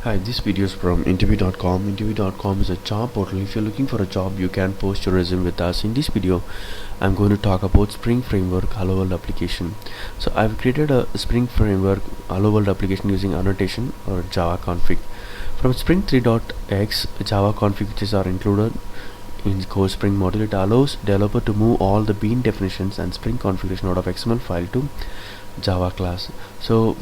Hi, this video is from interview.com. Interview.com is a job portal. If you're looking for a job, you can post your resume with us. In this video, I'm going to talk about Spring Framework Hello World application. So I've created a Spring Framework Hello World application using Annotation or Java config. From Spring 3.x, Java config which are included in core Spring module, it allows developer to move all the bean definitions and Spring configuration out of XML file to Java class. So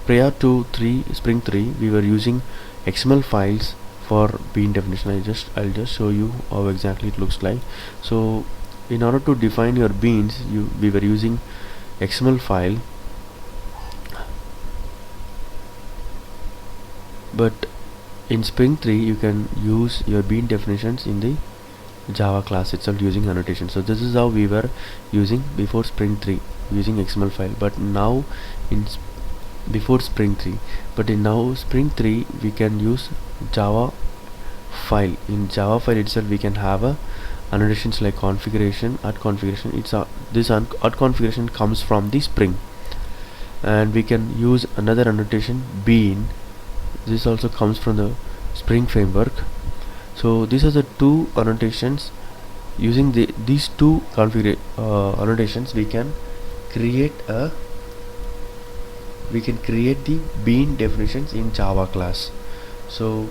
prior to Spring 3, we were using XML files for bean definition. I'll just show you how exactly it looks like. So in order to define your beans, we were using XML file, but in Spring 3 you can use your bean definitions in the Java class itself using annotation. So this is how we were using before Spring 3 using XML file, but now before Spring 3, but in now Spring 3 we can use Java file. In Java file itself we can have a annotations like configuration, at configuration. This at configuration comes from the Spring, and we can use another annotation bean. This also comes from the Spring framework. So these are the two annotations. Using these two annotations, we can create the bean definitions in Java class. So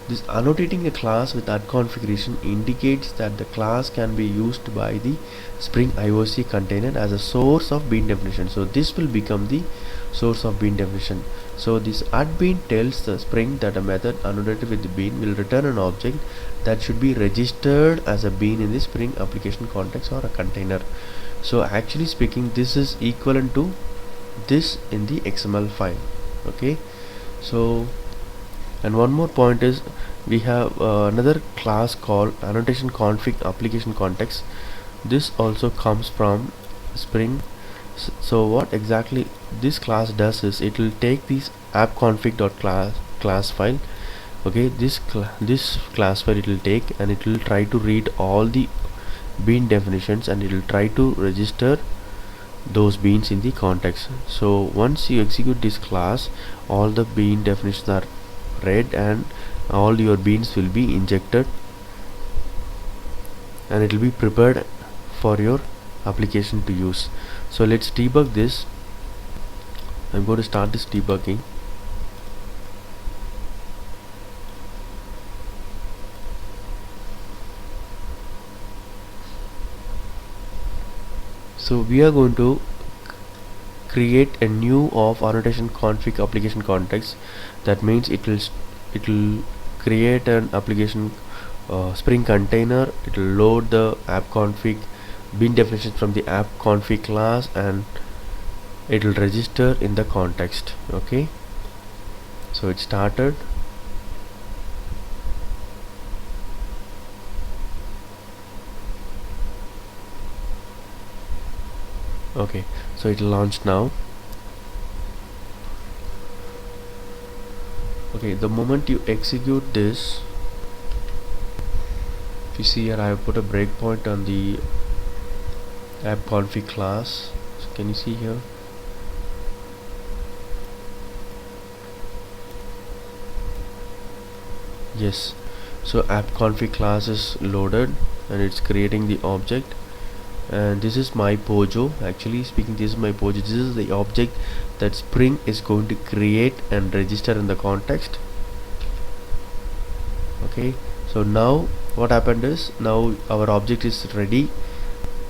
this annotating a class with that configuration indicates that the class can be used by the Spring IOC container as a source of bean definition. So this will become the source of bean definition. So this @bean tells the Spring that a method annotated with the bean will return an object that should be registered as a bean in the Spring application context or a container. So actually speaking, this is equivalent to this in the XML file. Okay, so and one more point is we have another class called annotation config application context. This also comes from Spring. So what exactly this class does is it will take this appconfig.class file. Okay, this class file it will take, and it will try to read all the bean definitions, and it will try to register those beans in the context. So once you execute this class, all the bean definitions are read and all your beans will be injected, and it will be prepared for your application to use. So let's debug this. I'm going to start this debugging. So we are going to create a new of annotation config application context. That means it will create an application Spring container. It will load the app config bean definition from the app config class, and it will register in the context. Okay, so it started. Okay, so it launched now. Okay, the moment you execute this, if you see here, I have put a breakpoint on the app config class. So can you see here? Yes, so app config class is loaded and it's creating the object, and this is my Pojo. Actually speaking, this is my Pojo. This is the object that Spring is going to create and register in the context. Okay, so now what happened is, now our object is ready.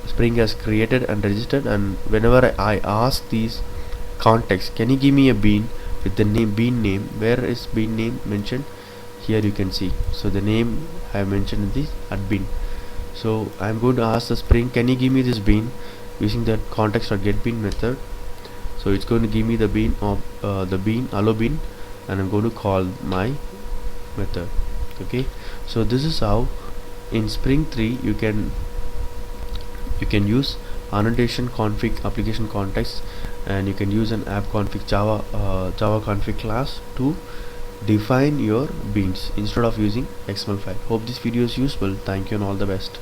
Spring has created and registered, and whenever I ask these context, can you give me a bean with the bean name? Where is bean name mentioned? Here you can see. So the name I have mentioned in the @bean. So I'm going to ask the Spring, can you give me this bean using the context.getBean method. So it's going to give me the bean of hello bean, and I'm going to call my method. Okay, so this is how in Spring 3 you can use annotation config application context, and you can use an app config Java config class to define your beans instead of using XML file. Hope this video is useful. Thank you and all the best.